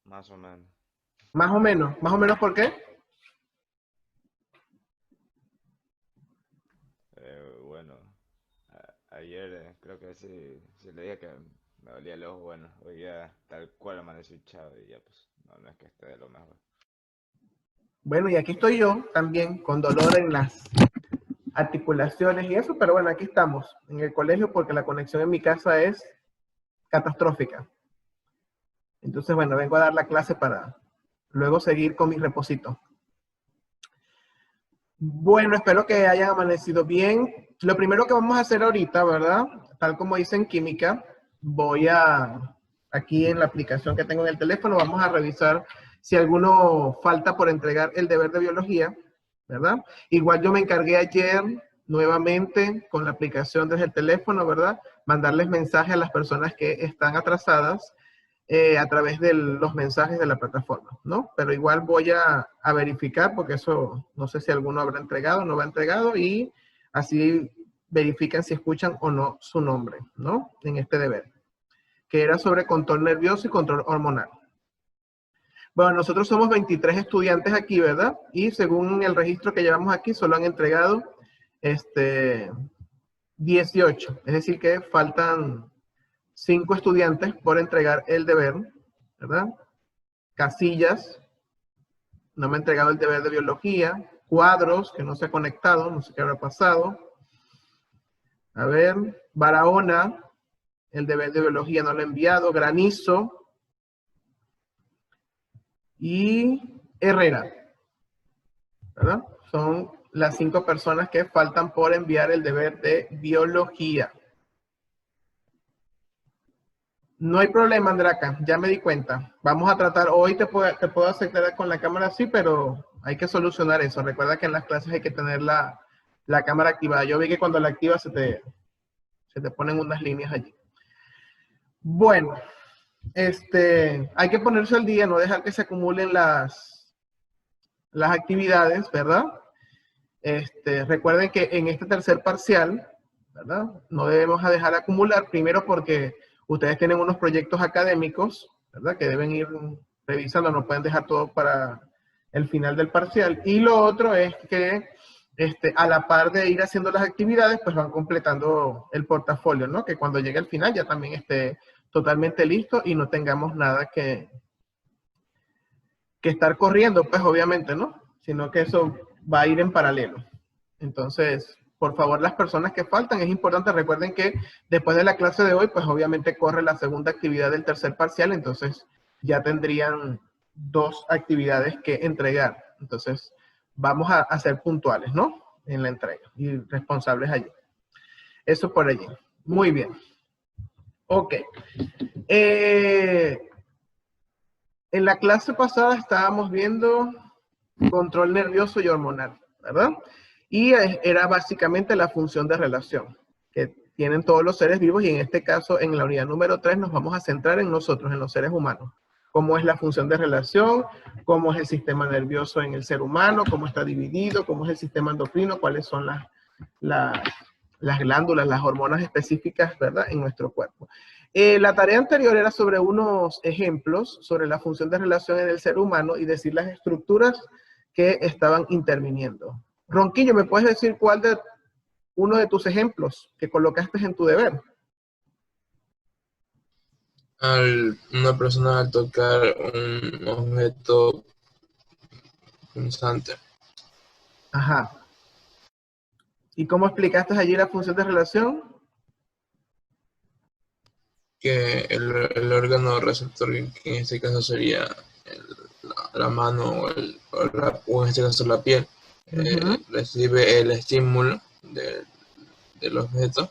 Más o menos. Más o menos, ¿por qué? Bueno, ayer creo que sí le dije que me dolía el ojo. Bueno, hoy ya tal cual amanecí hinchado y ya pues no es que esté de lo mejor. Bueno, y aquí estoy yo también con dolor en las articulaciones y eso, pero bueno, aquí estamos en el colegio porque la conexión en mi casa es catastrófica. Entonces, bueno, vengo a dar la clase para luego seguir con mi reposito. Bueno, espero que hayan amanecido bien. Lo primero que vamos a hacer ahorita, ¿verdad? Tal como dice en química, aquí en la aplicación que tengo en el teléfono, vamos a revisar si alguno falta por entregar el deber de biología, ¿verdad? Igual yo me encargué ayer nuevamente con la aplicación desde el teléfono, ¿verdad? Mandarles mensajes a las personas que están atrasadas a través de los mensajes de la plataforma, ¿no? Pero igual voy a verificar porque eso no sé si alguno habrá entregado o no habrá entregado y así verifican si escuchan o no su nombre, ¿no? En este deber, que era sobre control nervioso y control hormonal. Bueno, nosotros somos 23 estudiantes aquí, ¿verdad? Y según el registro que llevamos aquí, solo han entregado 18. Es decir, que faltan 5 estudiantes por entregar el deber, ¿verdad? Casillas, no me ha entregado el deber de biología. Cuadros, que no se ha conectado, no sé qué habrá pasado. A ver, Barahona, el deber de biología no lo ha enviado. Granizo y Herrera, ¿verdad? Son las 5 personas que faltan por enviar el deber de biología. No hay problema, Andraka, ya me di cuenta. Vamos a tratar, hoy te puedo aceptar con la cámara así, pero hay que solucionar eso. Recuerda que en las clases hay que tener la cámara activada. Yo vi que cuando la activas se te ponen unas líneas allí. Bueno, hay que ponerse al día, no dejar que se acumulen las actividades, ¿verdad? Recuerden que en este tercer parcial, ¿verdad? No debemos dejar acumular, primero porque ustedes tienen unos proyectos académicos, ¿verdad? Que deben ir revisando, no pueden dejar todo para el final del parcial. Y lo otro es que a la par de ir haciendo las actividades, pues van completando el portafolio, ¿no? Que cuando llegue al final ya también esté totalmente listo y no tengamos nada que estar corriendo, pues obviamente, ¿no? Sino que eso va a ir en paralelo. Entonces, por favor, las personas que faltan, es importante, recuerden que después de la clase de hoy, pues obviamente corre la segunda actividad del tercer parcial, entonces ya tendrían 2 actividades que entregar. Entonces, vamos a ser puntuales, ¿no? En la entrega y responsables allí. Eso por allí. Muy bien. Ok. En la clase pasada estábamos viendo control nervioso y hormonal, ¿verdad? Y era básicamente la función de relación que tienen todos los seres vivos y en este caso, en la unidad número 3, nos vamos a centrar en nosotros, en los seres humanos. Cómo es la función de relación, cómo es el sistema nervioso en el ser humano, cómo está dividido, cómo es el sistema endocrino, cuáles son las glándulas, las hormonas específicas, ¿verdad? En nuestro cuerpo. La tarea anterior era sobre unos ejemplos sobre la función de relación en el ser humano y decir las estructuras que estaban interviniendo. Ronquillo, ¿me puedes decir uno de tus ejemplos que colocaste en tu deber? Una persona al tocar un objeto punzante. Ajá. ¿Y cómo explicaste allí la función de relación? Que el órgano receptor, que en este caso sería la mano o en este caso la piel, recibe el estímulo del objeto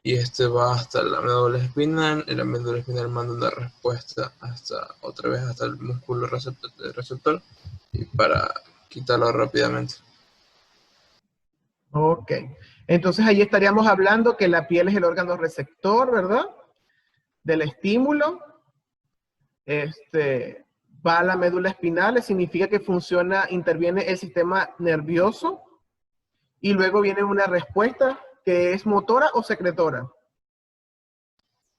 y va hasta la médula espinal, y la médula espinal manda una respuesta otra vez hasta el músculo receptor y para quitarlo rápidamente. Ok. Entonces allí estaríamos hablando que la piel es el órgano receptor, ¿verdad? Del estímulo. Va a la médula espinal, significa que interviene el sistema nervioso y luego viene una respuesta que es motora o secretora.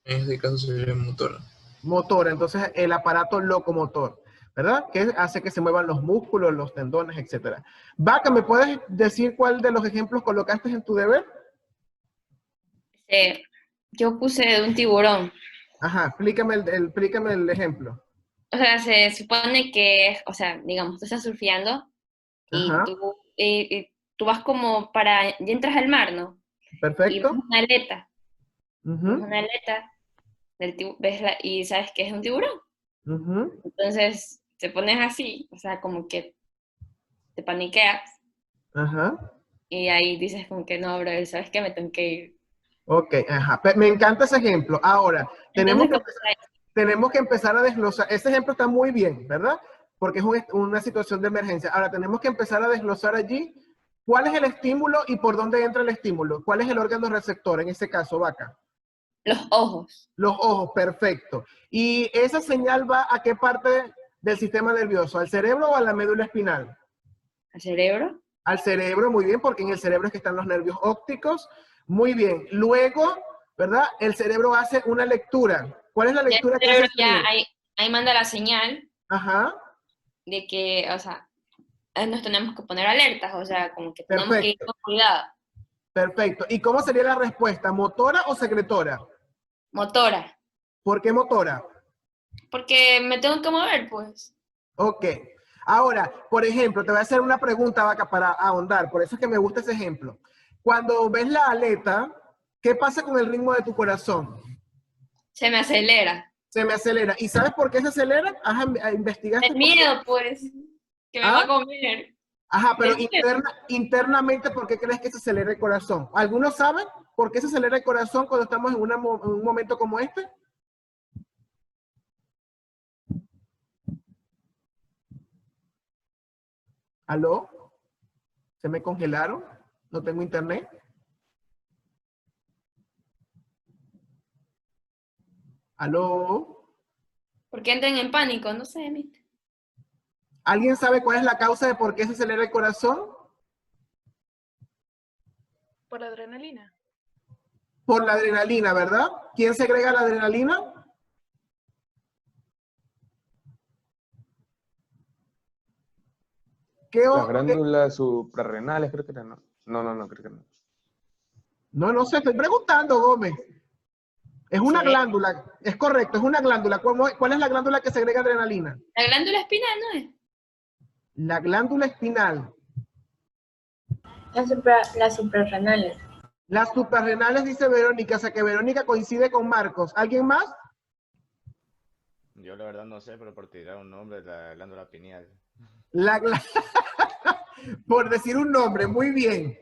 En este caso sería motora. Motora, entonces el aparato locomotor, ¿verdad? Que hace que se muevan los músculos, los tendones, etcétera. Vaca, ¿me puedes decir cuál de los ejemplos colocaste en tu deber? Yo puse de un tiburón. Ajá, explícame el ejemplo. O sea, se supone que, o sea, digamos, tú estás surfeando y Ajá, tú vas como ya entras al mar, ¿no? Y ves perfecto. una aleta, ves Ujú, una aleta y sabes que es un tiburón. ujú, Entonces te pones así, o sea, como que te paniqueas ajá. y ahí dices como que no, bro, ¿sabes qué? Me tengo que ir. Ok, ajá. Me encanta ese ejemplo. Ahora, Entonces, como, tenemos que empezar a desglosar. Ese ejemplo está muy bien, ¿verdad? Porque es una situación de emergencia. Ahora, tenemos que empezar a desglosar allí cuál es el estímulo y por dónde entra el estímulo. ¿Cuál es el órgano receptor, en este caso, Vaca? los ojos, Los ojos, perfecto. ¿Y esa señal va a qué parte del sistema nervioso? ¿Al cerebro o a la médula espinal? el cerebro, Al cerebro, muy bien, porque en el cerebro es que están los nervios ópticos. Muy bien. Luego, ¿verdad? El cerebro hace una lectura. ¿Cuál es la ya el lectura que hace cerebro el ya cerebro? ahí manda la señal Ajá, de que, o sea, nos tenemos que poner alertas, o sea, como que tenemos que ir perfecto, con cuidado. perfecto. ¿Y cómo sería la respuesta? ¿Motora o secretora? Motora, ¿Por qué motora? porque me tengo que mover, pues. Ok. Ahora, por ejemplo, te voy a hacer una pregunta, Vaca, para ahondar. Por eso es que me gusta ese ejemplo. Cuando ves la aleta, ¿qué pasa con el ritmo de tu corazón? Se me acelera. Se me acelera. ¿Y sabes por qué se acelera? Ajá, ¿investigaste El por qué? miedo, pues, que me va ¿Ah? a comer. Ajá, pero El miedo. internamente, ¿por qué crees que se acelera el corazón? ¿Algunos saben por qué se acelera el corazón cuando estamos en un momento como este? ¿Aló? ¿Se me congelaron? ¿No tengo internet? ¿Aló? Porque entran en pánico, no sé, ¿viste? ¿Alguien sabe cuál es la causa de por qué se acelera el corazón? Por la adrenalina. Por la adrenalina, ¿verdad? ¿Quién segrega la adrenalina? ¿Qué, Las qué? glándulas suprarrenales, creo que era, ¿no? No, creo que no. No, no sé, estoy preguntando, Gómez. Es una ¿Será? glándula, es correcto, es una glándula. ¿Cuál es la glándula que segrega adrenalina? La glándula espinal, ¿no es? La glándula espinal. Las suprarrenales. Las suprarrenales, dice Verónica, o sea que Verónica coincide con Marcos. ¿Alguien más? Yo la verdad no sé, pero por tirar un nombre, la glándula pineal. La, por decir un nombre, muy bien.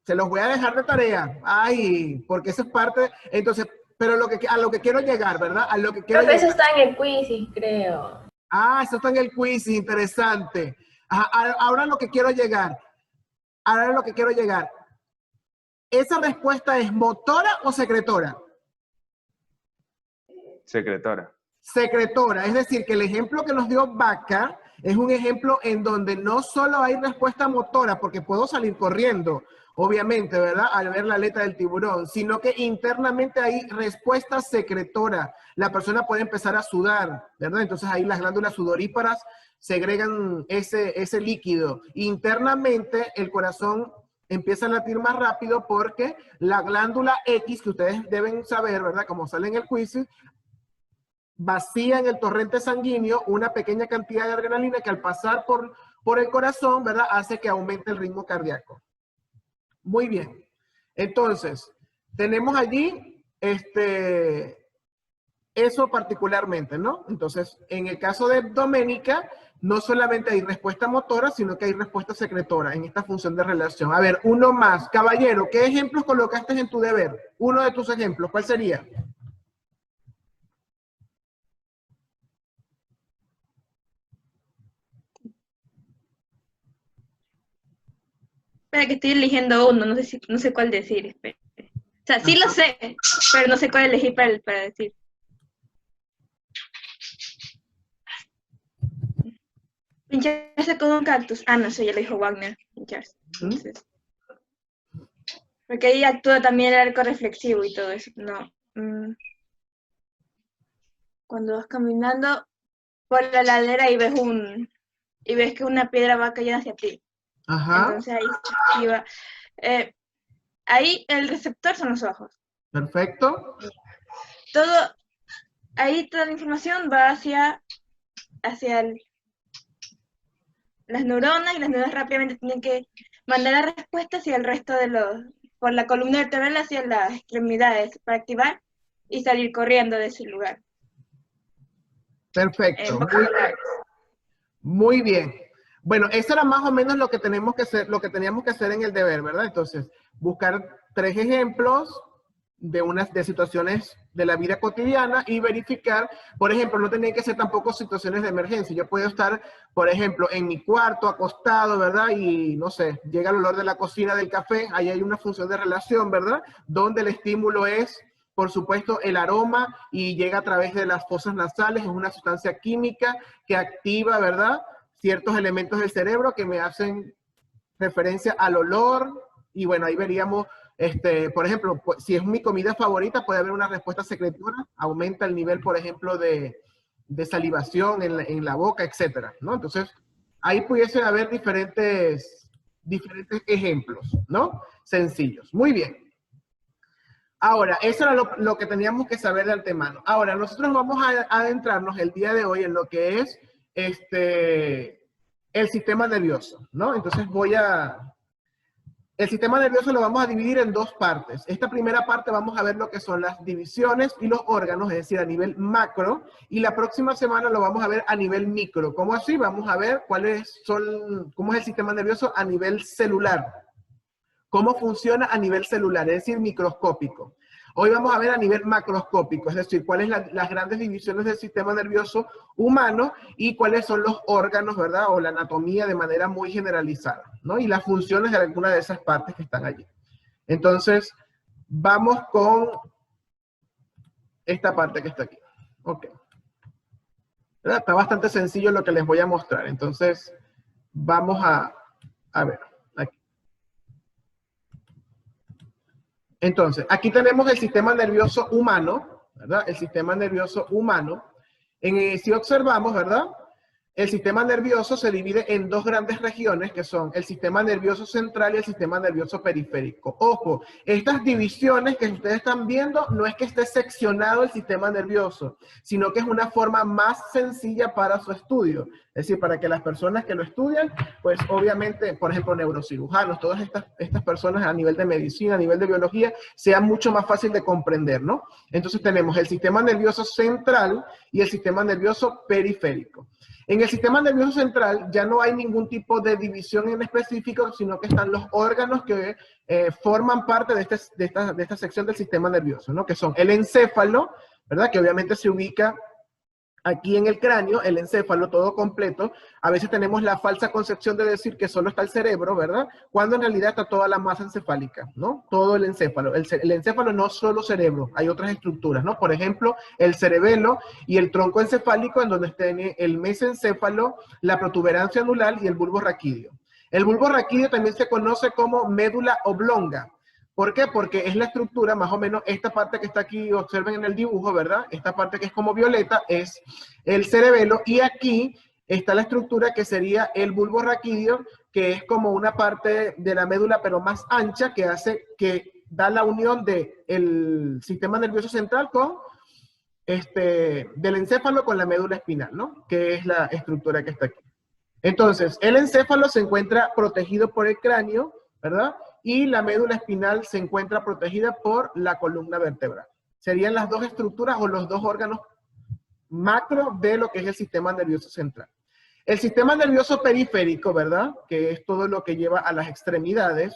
Se los voy a dejar de tarea. Ay, porque eso es parte. Entonces, pero a lo que quiero llegar, ¿verdad? A lo que quiero Profe, eso llegar. está en el quiz, creo. Ah, eso está en el quiz, interesante. Ajá, ahora lo que quiero llegar. Ahora lo que quiero llegar. ¿Esa respuesta es motora o secretora? Secretora. Secretora, es decir, que el ejemplo que nos dio Vaca es un ejemplo en donde no solo hay respuesta motora, porque puedo salir corriendo, obviamente, ¿verdad? Al ver la aleta del tiburón, sino que internamente hay respuesta secretora. La persona puede empezar a sudar, ¿verdad? Entonces ahí las glándulas sudoríparas segregan ese líquido. Internamente el corazón empieza a latir más rápido porque la glándula X, que ustedes deben saber, ¿verdad? Como sale en el quiz, vacía en el torrente sanguíneo una pequeña cantidad de adrenalina que al pasar por el corazón, ¿verdad? Hace que aumente el ritmo cardíaco. Muy bien. Entonces, tenemos allí eso particularmente, ¿no? Entonces, en el caso de Doménica, no solamente hay respuesta motora, sino que hay respuesta secretora en esta función de relación. A ver, uno más. Caballero, ¿qué ejemplos colocaste en tu deber? Uno de tus ejemplos, ¿cuál sería? Espera, que estoy eligiendo uno, no sé cuál decir. Espera. O sea, sí lo sé, pero no sé cuál elegir para decir. Pincharse con un cactus. Ah, no sé, ya lo dijo Wagner. Pincharse. Entonces, porque ahí actúa también el arco reflexivo y todo eso. No. cuando vas caminando por la ladera y ves que una piedra va cayendo hacia ti. Ajá. Entonces ahí se activa. Ahí el receptor son los ojos. Perfecto. Ahí toda la información va hacia las neuronas, y las neuronas rápidamente tienen que mandar la respuesta hacia el resto por la columna vertebral hacia las extremidades para activar y salir corriendo de ese lugar. Perfecto. Muy bien. Bueno, eso era más o menos lo que teníamos que hacer en el deber, ¿verdad? Entonces, buscar 3 ejemplos de situaciones de la vida cotidiana y verificar, por ejemplo, no tenían que ser tampoco situaciones de emergencia. Yo puedo estar, por ejemplo, en mi cuarto, acostado, ¿verdad? Y, no sé, llega el olor de la cocina del café, ahí hay una función de relación, ¿verdad? Donde el estímulo es, por supuesto, el aroma y llega a través de las fosas nasales, es una sustancia química que activa, ¿verdad?, ciertos elementos del cerebro que me hacen referencia al olor, y bueno, ahí veríamos, por ejemplo, si es mi comida favorita, puede haber una respuesta secretora, aumenta el nivel, por ejemplo, de salivación en la boca, etcétera, ¿no? Entonces, ahí pudiese haber diferentes ejemplos, ¿no? Sencillos. Muy bien. Ahora, eso era lo que teníamos que saber de antemano. Ahora, nosotros vamos a adentrarnos el día de hoy en lo que es el sistema nervioso, ¿no? Entonces el sistema nervioso lo vamos a dividir en 2 partes. Esta primera parte vamos a ver lo que son las divisiones y los órganos, es decir, a nivel macro, y la próxima semana lo vamos a ver a nivel micro. ¿Cómo así? Vamos a ver cómo es el sistema nervioso a nivel celular. Cómo funciona a nivel celular, es decir, microscópico. Hoy vamos a ver a nivel macroscópico, es decir, cuáles son las grandes divisiones del sistema nervioso humano y cuáles son los órganos, ¿verdad? O la anatomía de manera muy generalizada, ¿no? Y las funciones de alguna de esas partes que están allí. Entonces, vamos con esta parte que está aquí. Ok. ¿Verdad? Está bastante sencillo lo que les voy a mostrar. Entonces, vamos a ver. Entonces, aquí tenemos el sistema nervioso humano, ¿verdad? El sistema nervioso humano. Si observamos, ¿verdad? El sistema nervioso se divide en 2 grandes regiones, que son el sistema nervioso central y el sistema nervioso periférico. Ojo, estas divisiones que ustedes están viendo no es que esté seccionado el sistema nervioso, sino que es una forma más sencilla para su estudio. Es decir, para que las personas que lo estudian, pues obviamente, por ejemplo, neurocirujanos, todas estas personas a nivel de medicina, a nivel de biología, sea mucho más fácil de comprender, ¿no? Entonces tenemos el sistema nervioso central y el sistema nervioso periférico. En el sistema nervioso central ya no hay ningún tipo de división en específico, sino que están los órganos que forman parte de esta sección del sistema nervioso, ¿no? Que son el encéfalo, ¿verdad? Que obviamente se ubica aquí en el cráneo, el encéfalo todo completo. A veces tenemos la falsa concepción de decir que solo está el cerebro, ¿verdad? Cuando en realidad está toda la masa encefálica, ¿no? Todo el encéfalo. El encéfalo no es solo cerebro, hay otras estructuras, ¿no? Por ejemplo, el cerebelo y el tronco encefálico, en donde tiene el mesencéfalo, la protuberancia anular y el bulbo raquídeo. El bulbo raquídeo también se conoce como médula oblonga. ¿Por qué? Porque es la estructura, más o menos, esta parte que está aquí, observen en el dibujo, ¿verdad? Esta parte que es como violeta es el cerebelo, y aquí está la estructura que sería el bulbo raquídeo, que es como una parte de la médula, pero más ancha, que da la unión del sistema nervioso central con, del encéfalo con la médula espinal, ¿no? Que es la estructura que está aquí. Entonces, el encéfalo se encuentra protegido por el cráneo, ¿verdad? Y la médula espinal se encuentra protegida por la columna vertebral. Serían las 2 estructuras o los 2 órganos macro de lo que es el sistema nervioso central. El sistema nervioso periférico, ¿verdad? Que es todo lo que lleva a las extremidades,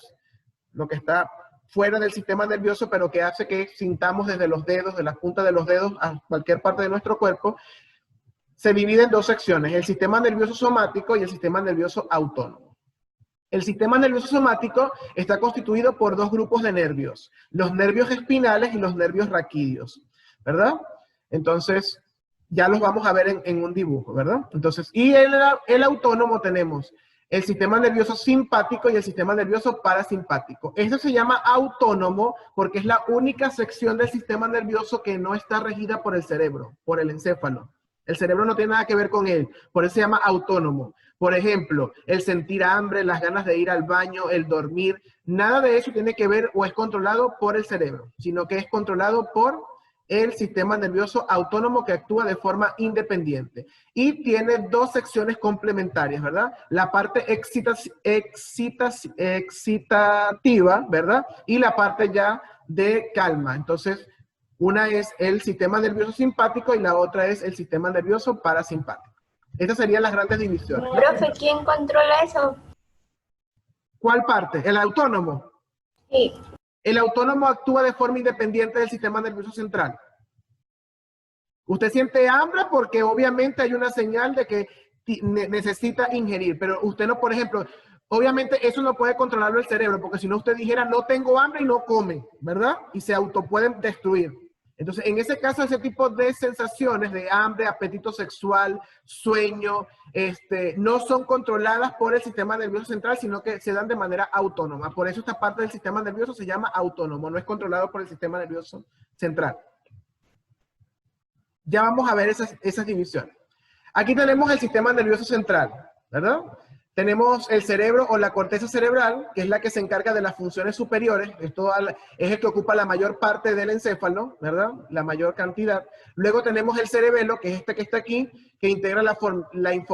lo que está fuera del sistema nervioso, pero que hace que sintamos desde los dedos, de la punta de los dedos a cualquier parte de nuestro cuerpo, se divide en 2 secciones, el sistema nervioso somático y el sistema nervioso autónomo. El sistema nervioso somático está constituido por 2 grupos de nervios, los nervios espinales y los nervios raquídeos, ¿verdad? Entonces, ya los vamos a ver en un dibujo, ¿verdad? Entonces, y el autónomo tenemos el sistema nervioso simpático y el sistema nervioso parasimpático. Esto se llama autónomo porque es la única sección del sistema nervioso que no está regida por el cerebro, por el encéfalo. El cerebro no tiene nada que ver con él, por eso se llama autónomo. Por ejemplo, el sentir hambre, las ganas de ir al baño, el dormir, nada de eso tiene que ver o es controlado por el cerebro, sino que es controlado por el sistema nervioso autónomo que actúa de forma independiente. Y tiene dos secciones complementarias, ¿verdad? La parte excitativa, ¿verdad? Y la parte ya de calma. Entonces, una es el sistema nervioso simpático y la otra es el sistema nervioso parasimpático. Estas serían las grandes divisiones. Profe, ¿quién controla eso? ¿Cuál parte? ¿El autónomo? Sí. El autónomo actúa de forma independiente del sistema nervioso central. Usted siente hambre porque obviamente hay una señal de que necesita ingerir, pero usted no, por ejemplo, obviamente eso no puede controlarlo el cerebro, porque si no usted dijera no tengo hambre y no come, ¿verdad? Y se pueden destruir. Entonces, en ese caso, ese tipo de sensaciones de hambre, apetito sexual, sueño, no son controladas por el sistema nervioso central, sino que se dan de manera autónoma. Por eso esta parte del sistema nervioso se llama autónomo, no es controlado por el sistema nervioso central. Ya vamos a ver esas divisiones. Aquí tenemos el sistema nervioso central, ¿verdad? Tenemos el cerebro o la corteza cerebral, que es la que se encarga de las funciones superiores, es el que ocupa la mayor parte del encéfalo, ¿verdad? La mayor cantidad. Luego tenemos el cerebelo, que es este que está aquí, que integra,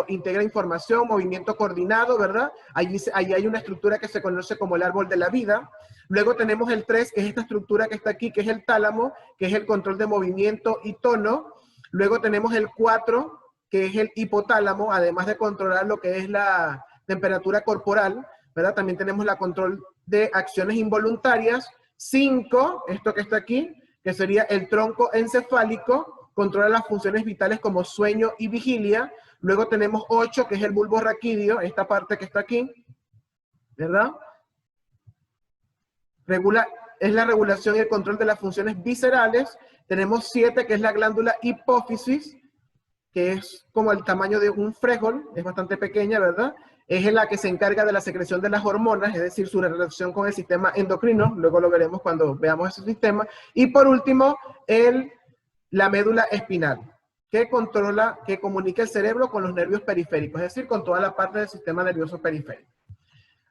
integra información, movimiento coordinado, ¿verdad? Allí hay una estructura que se conoce como el árbol de la vida. Luego tenemos el 3, que es esta estructura que está aquí, que es el tálamo, que es el control de movimiento y tono. Luego tenemos el 4, que es el hipotálamo, además de controlar lo que es la temperatura corporal, ¿verdad? También tenemos la control de acciones involuntarias. 5, esto que está aquí, que sería el tronco encefálico, controla las funciones vitales como sueño y vigilia. Luego tenemos 8, que es el bulbo raquídeo, esta parte que está aquí, ¿verdad? Es la regulación y el control de las funciones viscerales. Tenemos 7, que es la glándula hipófisis, que es como el tamaño de un frijol, es bastante pequeña, ¿verdad? Es la que se encarga de la secreción de las hormonas, es decir, su relación con el sistema endocrino, luego lo veremos cuando veamos ese sistema. Y por último, la médula espinal, que comunica el cerebro con los nervios periféricos, es decir, con toda la parte del sistema nervioso periférico.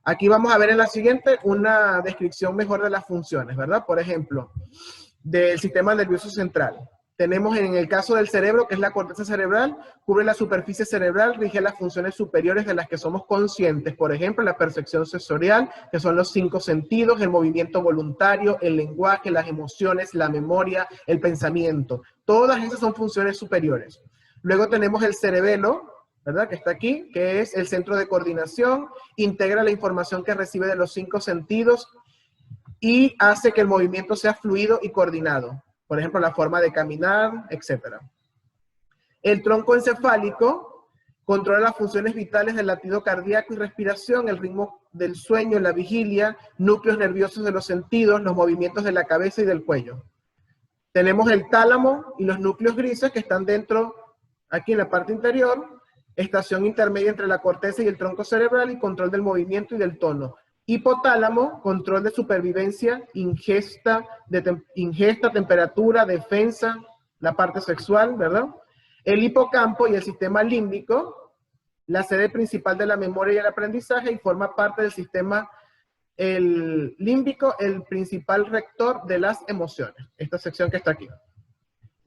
Aquí vamos a ver en la siguiente una descripción mejor de las funciones, ¿verdad? Por ejemplo, del sistema nervioso central. Tenemos en el caso del cerebro, que es la corteza cerebral, cubre la superficie cerebral, rige las funciones superiores de las que somos conscientes. Por ejemplo, la percepción sensorial, que son los 5 sentidos, el movimiento voluntario, el lenguaje, las emociones, la memoria, el pensamiento. Todas esas son funciones superiores. Luego tenemos el cerebelo, ¿verdad? Que está aquí, que es el centro de coordinación, integra la información que recibe de los 5 sentidos y hace que el movimiento sea fluido y coordinado. Por ejemplo, la forma de caminar, etc. El tronco encefálico controla las funciones vitales del latido cardíaco y respiración, el ritmo del sueño, la vigilia, núcleos nerviosos de los sentidos, los movimientos de la cabeza y del cuello. Tenemos el tálamo y los núcleos grises que están dentro, aquí en la parte interior, estación intermedia entre la corteza y el tronco cerebral y control del movimiento y del tono. Hipotálamo, control de supervivencia, ingesta, temperatura, defensa, la parte sexual, ¿verdad? El hipocampo y el sistema límbico, la sede principal de la memoria y el aprendizaje, y forma parte del sistema límbico, el principal rector de las emociones. Esta sección que está aquí.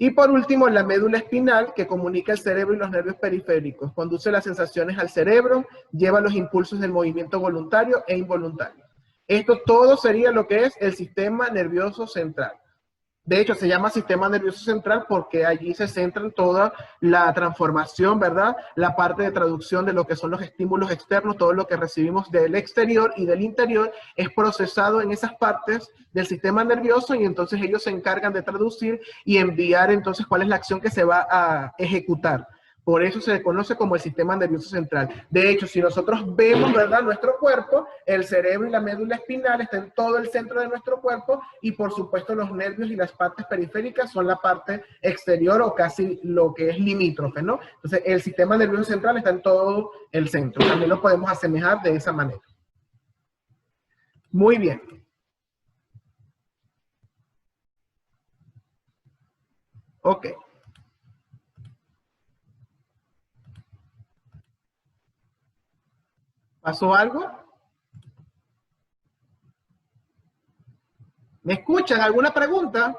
Y por último, la médula espinal, que comunica el cerebro y los nervios periféricos, conduce las sensaciones al cerebro, lleva los impulsos del movimiento voluntario e involuntario. Esto todo sería lo que es el sistema nervioso central. De hecho, se llama sistema nervioso central porque allí se centra en toda la transformación, ¿verdad? La parte de traducción de lo que son los estímulos externos, todo lo que recibimos del exterior y del interior es procesado en esas partes del sistema nervioso y entonces ellos se encargan de traducir y enviar entonces cuál es la acción que se va a ejecutar. Por eso se le conoce como el sistema nervioso central. De hecho, si nosotros vemos, ¿verdad?, nuestro cuerpo, el cerebro y la médula espinal están en todo el centro de nuestro cuerpo y, por supuesto, los nervios y las partes periféricas son la parte exterior o casi lo que es limítrofe, ¿no? Entonces, el sistema nervioso central está en todo el centro. También lo podemos asemejar de esa manera. Muy bien. Ok. ¿Pasó algo? ¿Me escuchan? ¿Alguna pregunta?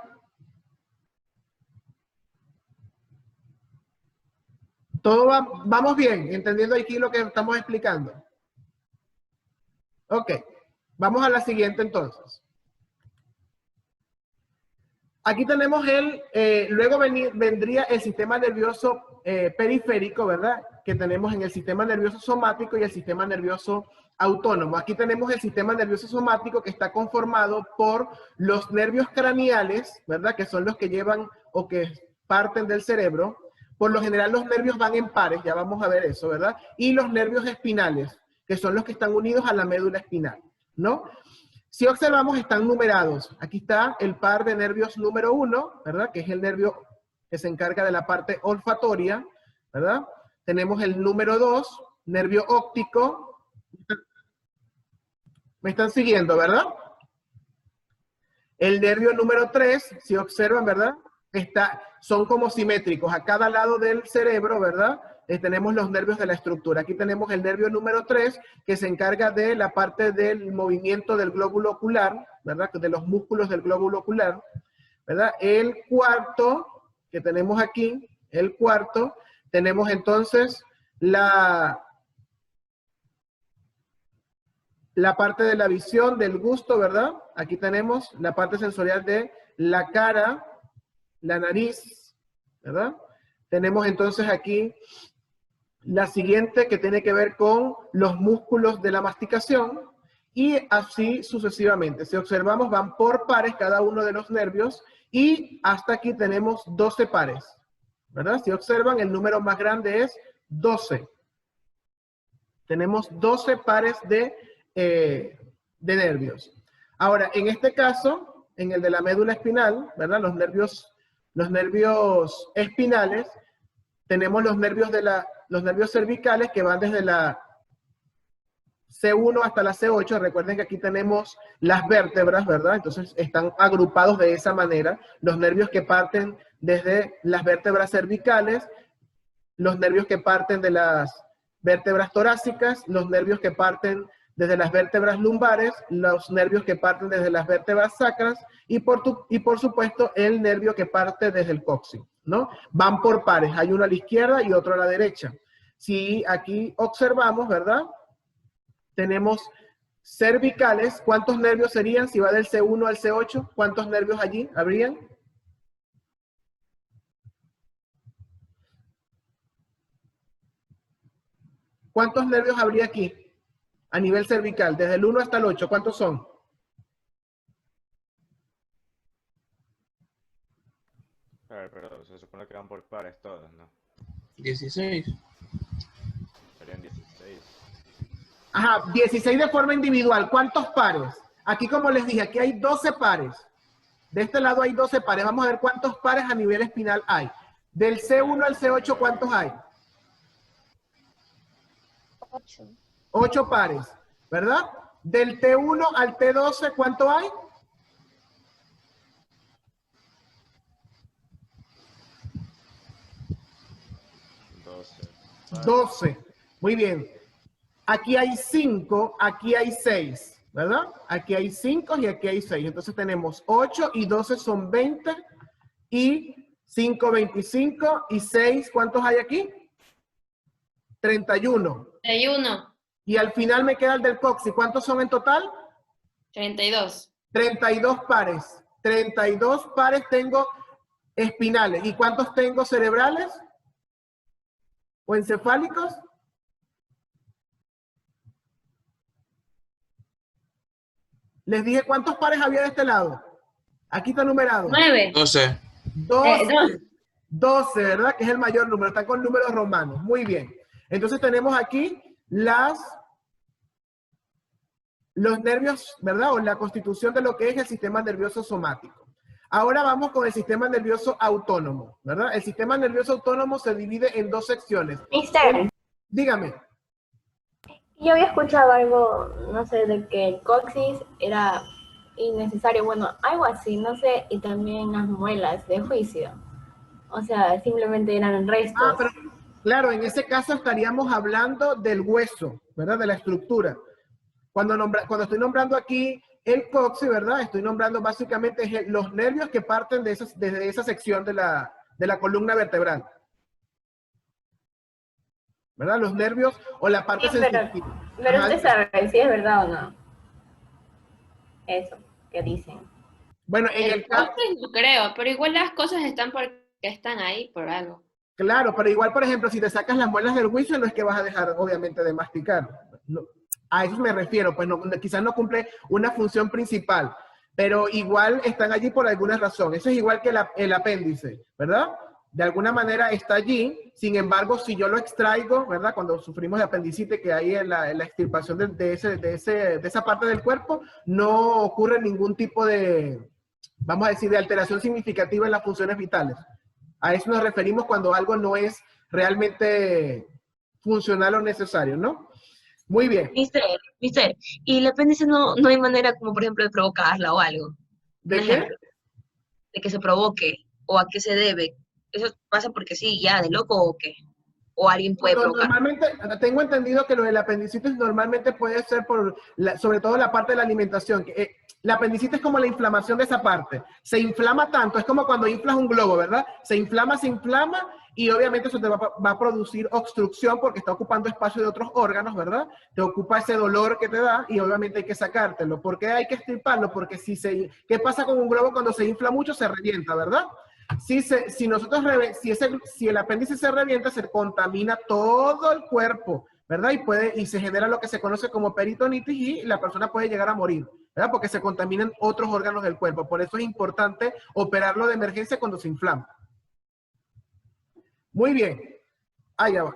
Todo vamos bien, entendiendo aquí lo que estamos explicando. Ok, vamos a la siguiente entonces. Aquí tenemos luego vendría el sistema nervioso periférico, ¿verdad? Que tenemos en el sistema nervioso somático y el sistema nervioso autónomo. Aquí tenemos el sistema nervioso somático que está conformado por los nervios craneales, ¿verdad? Que son los que llevan o que parten del cerebro. Por lo general los nervios van en pares, ya vamos a ver eso, ¿verdad? Y los nervios espinales, que son los que están unidos a la médula espinal, ¿no? Si observamos, están numerados. Aquí está el par de nervios número 1, ¿verdad? Que es el nervio que se encarga de la parte olfatoria, ¿verdad? Tenemos el número 2, nervio óptico. ¿Me están siguiendo, verdad? El nervio número 3, si observan, ¿verdad? Son como simétricos. A cada lado del cerebro, ¿verdad? Tenemos los nervios de la estructura. Aquí tenemos el nervio número 3, que se encarga de la parte del movimiento del glóbulo ocular, ¿verdad? De los músculos del glóbulo ocular, ¿verdad? El cuarto, que tenemos aquí, el cuarto, tenemos entonces la parte de la visión, del gusto, ¿verdad? Aquí tenemos la parte sensorial de la cara, la nariz, ¿verdad? Tenemos entonces aquí la siguiente que tiene que ver con los músculos de la masticación y así sucesivamente. Si observamos, van por pares cada uno de los nervios y hasta aquí tenemos 12 pares, ¿verdad? Si observan, el número más grande es 12. Tenemos 12 pares de nervios. Ahora, en este caso, en el de la médula espinal, ¿verdad? Los nervios espinales, tenemos los nervios cervicales que van desde la C1 hasta la C8. Recuerden que aquí tenemos las vértebras, ¿verdad? Entonces están agrupados de esa manera. Los nervios que parten desde las vértebras cervicales, los nervios que parten de las vértebras torácicas, los nervios que parten desde las vértebras lumbares, los nervios que parten desde las vértebras sacras y por supuesto el nervio que parte desde el coxis, ¿no? Van por pares, hay uno a la izquierda y otro a la derecha. Si aquí observamos, ¿verdad? Tenemos cervicales, ¿cuántos nervios serían? Si va del C1 al C8, ¿cuántos nervios allí habrían? ¿Cuántos nervios habría aquí? A nivel cervical, desde el 1 hasta el 8, ¿cuántos son? Pero se supone que van por pares todos, ¿no? 16. Serían 16. Ajá, 16 de forma individual. ¿Cuántos pares? Aquí, como les dije, aquí hay 12 pares. De este lado hay 12 pares. Vamos a ver cuántos pares a nivel espinal hay. Del C1 al C8, ¿cuántos hay? 8. 8 pares, ¿verdad? Del T1 al T12, ¿cuánto hay? 12. Muy bien. Aquí hay 5, aquí hay 6, ¿verdad? Aquí hay 5 y aquí hay 6. Entonces tenemos 8 y 12 son 20 y 5, 25 y 6, ¿cuántos hay aquí? 31. 31. Y al final me queda el del coxis. ¿Cuántos son en total? 32. 32 pares. 32 pares tengo espinales. ¿Y cuántos tengo cerebrales? ¿O encefálicos? Les dije cuántos pares había de este lado. Aquí está numerado. 9. 12. 12. 12, ¿verdad? Que es el mayor número, están con números romanos. Muy bien. Entonces tenemos aquí los nervios, ¿verdad? O la constitución de lo que es el sistema nervioso somático. Ahora vamos con el sistema nervioso autónomo, ¿verdad? El sistema nervioso autónomo se divide en dos secciones. Mister, Dígame. yo había escuchado algo, no sé, de que el coxis era innecesario, bueno, algo así, no sé, y también las muelas de juicio. O sea, simplemente eran restos. Pero claro, en ese caso estaríamos hablando del hueso, ¿verdad? De la estructura. Cuando estoy nombrando aquí el coxis, ¿verdad? Estoy nombrando básicamente los nervios que parten de esa sección de la columna vertebral. ¿Verdad? Los nervios o la parte Sí, sensitiva. pero usted sabe si es verdad o no. Eso que dicen. Bueno, en el caso... No creo, pero igual las cosas están porque están ahí por algo. Claro, pero igual, por ejemplo, si te sacas las muelas del juicio, no es que vas a dejar, obviamente, de masticar. No, a eso me refiero, pues quizás no cumple una función principal, pero igual están allí por alguna razón. Eso es igual que el apéndice, ¿verdad? De alguna manera está allí, sin embargo, si yo lo extraigo, ¿verdad? Cuando sufrimos de apendicitis, que hay en la extirpación de esa parte del cuerpo, no ocurre ningún tipo de, vamos a decir, de alteración significativa en las funciones vitales. A eso nos referimos cuando algo no es realmente funcional o necesario, ¿no? Muy bien. Mister, y el apéndice no hay manera como por ejemplo de provocarla o algo. ¿De qué? De que se provoque o a qué se debe. ¿Eso pasa porque sí, ya, de loco o qué? ¿O alguien puede provocar? Normalmente, tengo entendido que lo del apendicitis normalmente puede ser sobre todo la parte de la alimentación. La apendicitis es como la inflamación de esa parte. Se inflama tanto, es como cuando inflas un globo, ¿verdad? Se inflama y obviamente eso te va a producir obstrucción porque está ocupando espacio de otros órganos, ¿verdad? Te ocupa ese dolor que te da y obviamente hay que sacártelo. ¿Por qué hay que extirparlo? Porque ¿qué pasa con un globo cuando se infla mucho? Se revienta, ¿verdad? Si el apéndice se revienta, se contamina todo el cuerpo, ¿verdad? Y se genera lo que se conoce como peritonitis y la persona puede llegar a morir, ¿verdad? Porque se contaminan otros órganos del cuerpo. Por eso es importante operarlo de emergencia cuando se inflama. Muy bien. Ya va.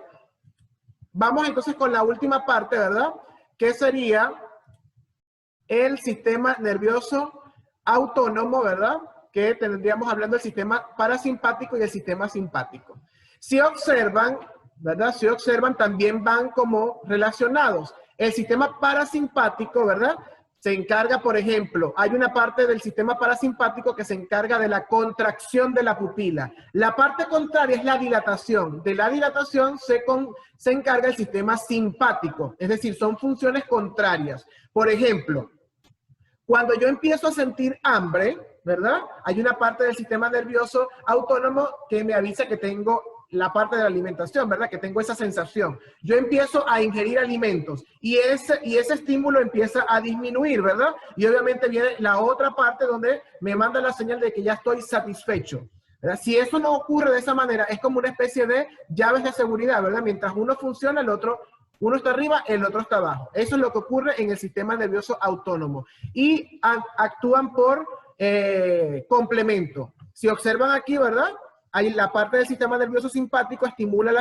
Vamos entonces con la última parte, ¿verdad? Que sería el sistema nervioso autónomo, ¿verdad? Que tendríamos hablando del sistema parasimpático y el sistema simpático. Si observan, ¿verdad? Si observan, también van como relacionados. El sistema parasimpático, ¿verdad? Se encarga, por ejemplo, hay una parte del sistema parasimpático que se encarga de la contracción de la pupila. La parte contraria es la dilatación. De la dilatación se encarga el sistema simpático. Es decir, son funciones contrarias. Por ejemplo, cuando yo empiezo a sentir hambre, ¿verdad? Hay una parte del sistema nervioso autónomo que me avisa que tengo la parte de la alimentación, ¿verdad? Que tengo esa sensación. Yo empiezo a ingerir alimentos y ese estímulo empieza a disminuir, ¿verdad? Y obviamente viene la otra parte donde me manda la señal de que ya estoy satisfecho, ¿verdad? Si eso no ocurre de esa manera, es como una especie de llaves de seguridad, ¿verdad? Mientras uno funciona, uno está arriba, el otro está abajo. Eso es lo que ocurre en el sistema nervioso autónomo. Y actúan por complemento. Si observan aquí, ¿verdad? Hay la parte del sistema nervioso simpático estimula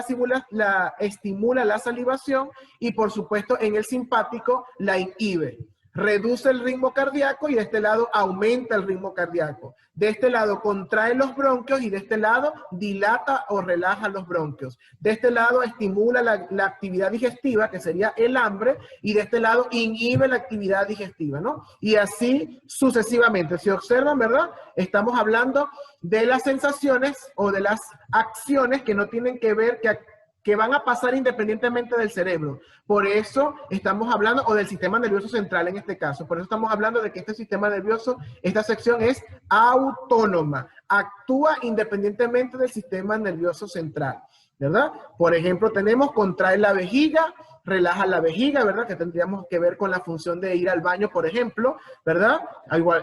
la salivación y por supuesto en el simpático la inhibe. Reduce el ritmo cardíaco y de este lado aumenta el ritmo cardíaco. De este lado contrae los bronquios y de este lado dilata o relaja los bronquios. De este lado estimula la actividad digestiva, que sería el hambre, y de este lado inhibe la actividad digestiva, ¿no? Y así sucesivamente. Si observan, ¿verdad? Estamos hablando de las sensaciones o de las acciones que no tienen que ver, que van a pasar independientemente del cerebro. Por eso estamos hablando, o del sistema nervioso central en este caso, por eso estamos hablando de que este sistema nervioso, esta sección es autónoma, actúa independientemente del sistema nervioso central, ¿verdad? Por ejemplo, tenemos contrae la vejiga, relaja la vejiga, ¿verdad? Que tendríamos que ver con la función de ir al baño, por ejemplo, ¿verdad?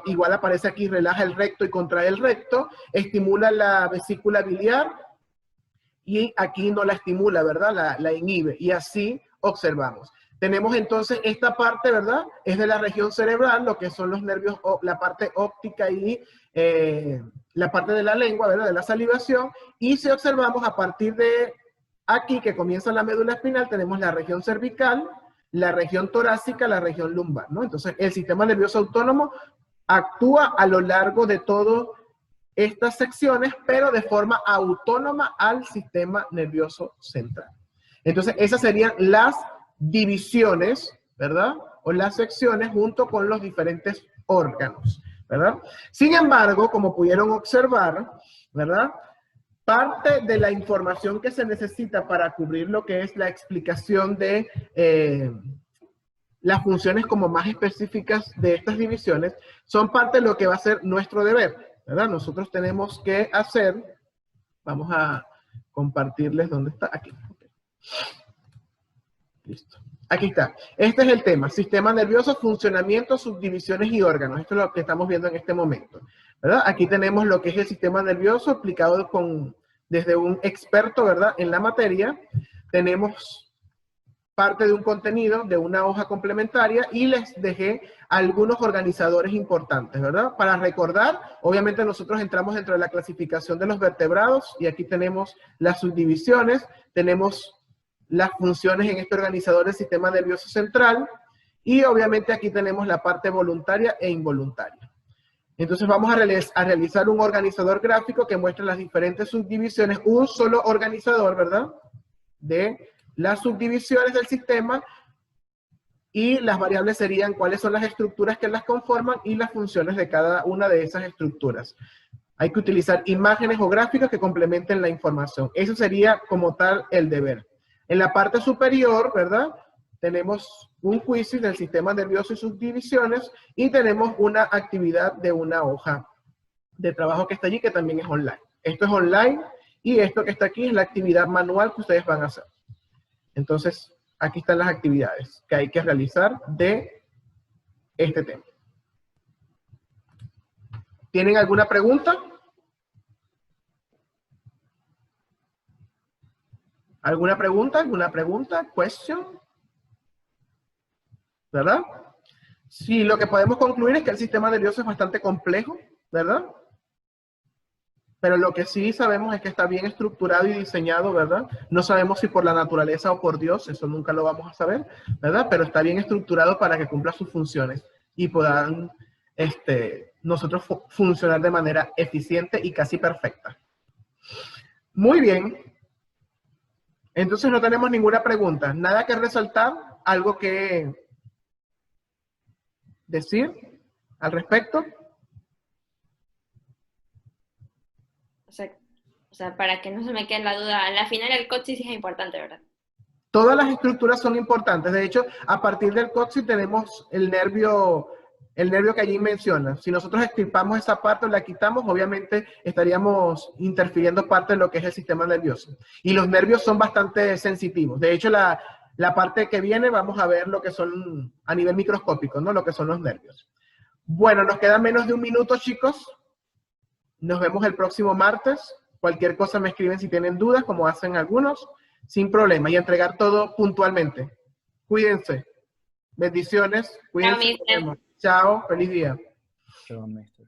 Igual aparece aquí, relaja el recto y contrae el recto, estimula la vesícula biliar, y aquí no la estimula, ¿verdad? La inhibe. Y así observamos. Tenemos entonces esta parte, ¿verdad? Es de la región cerebral, lo que son los nervios, la parte óptica y la parte de la lengua, ¿verdad? De la salivación. Y si observamos a partir de aquí, que comienza la médula espinal, tenemos la región cervical, la región torácica, la región lumbar, ¿no? Entonces, el sistema nervioso autónomo actúa a lo largo de todas estas secciones, pero de forma autónoma al sistema nervioso central. Entonces, esas serían las divisiones, ¿verdad? O las secciones junto con los diferentes órganos, ¿verdad? Sin embargo, como pudieron observar, ¿verdad? Parte de la información que se necesita para cubrir lo que es la explicación de las funciones como más específicas de estas divisiones son parte de lo que va a ser nuestro deber, ¿verdad? Nosotros tenemos que hacer, vamos a compartirles dónde está, aquí. Listo. Aquí está. Este es el tema. Sistema nervioso, funcionamiento, subdivisiones y órganos. Esto es lo que estamos viendo en este momento, ¿verdad? Aquí tenemos lo que es el sistema nervioso explicado desde un experto, ¿verdad? En la materia. Tenemos parte de un contenido, de una hoja complementaria, y les dejé algunos organizadores importantes, ¿verdad? Para recordar, obviamente nosotros entramos dentro de la clasificación de los vertebrados, y aquí tenemos las subdivisiones, tenemos las funciones en este organizador del sistema nervioso central, y obviamente aquí tenemos la parte voluntaria e involuntaria. Entonces vamos a realizar un organizador gráfico que muestra las diferentes subdivisiones, un solo organizador, ¿verdad? De las subdivisiones del sistema, y las variables serían cuáles son las estructuras que las conforman y las funciones de cada una de esas estructuras. Hay que utilizar imágenes o gráficos que complementen la información. Eso sería como tal el deber. En la parte superior, ¿verdad? Tenemos un quiz del sistema nervioso y subdivisiones, y tenemos una actividad de una hoja de trabajo que está allí, que también es online. Esto es online, y esto que está aquí es la actividad manual que ustedes van a hacer. Entonces, aquí están las actividades que hay que realizar de este tema. ¿Tienen alguna pregunta? ¿Alguna pregunta? ¿Alguna pregunta? ¿Question? ¿Verdad? Sí, lo que podemos concluir es que el sistema nervioso es bastante complejo, ¿verdad? Pero lo que sí sabemos es que está bien estructurado y diseñado, ¿verdad? No sabemos si por la naturaleza o por Dios, eso nunca lo vamos a saber, ¿verdad? Pero está bien estructurado para que cumpla sus funciones y puedan nosotros funcionar de manera eficiente y casi perfecta. Muy bien. Entonces no tenemos ninguna pregunta. Nada que resaltar, algo que decir al respecto. O sea, para que no se me quede la duda, al final el coxis sí es importante, ¿verdad? Todas las estructuras son importantes. De hecho, a partir del coxis tenemos el nervio que allí menciona. Si nosotros extirpamos esa parte o la quitamos, obviamente estaríamos interfiriendo parte de lo que es el sistema nervioso. Y los nervios son bastante sensitivos. De hecho, la parte que viene, vamos a ver lo que son a nivel microscópico, ¿no? Lo que son los nervios. Bueno, nos queda menos de un minuto, chicos. Nos vemos el próximo martes. Cualquier cosa me escriben si tienen dudas, como hacen algunos, sin problema. Y entregar todo puntualmente. Cuídense. Bendiciones. Cuídense. Chao, feliz día. Chao, maestro.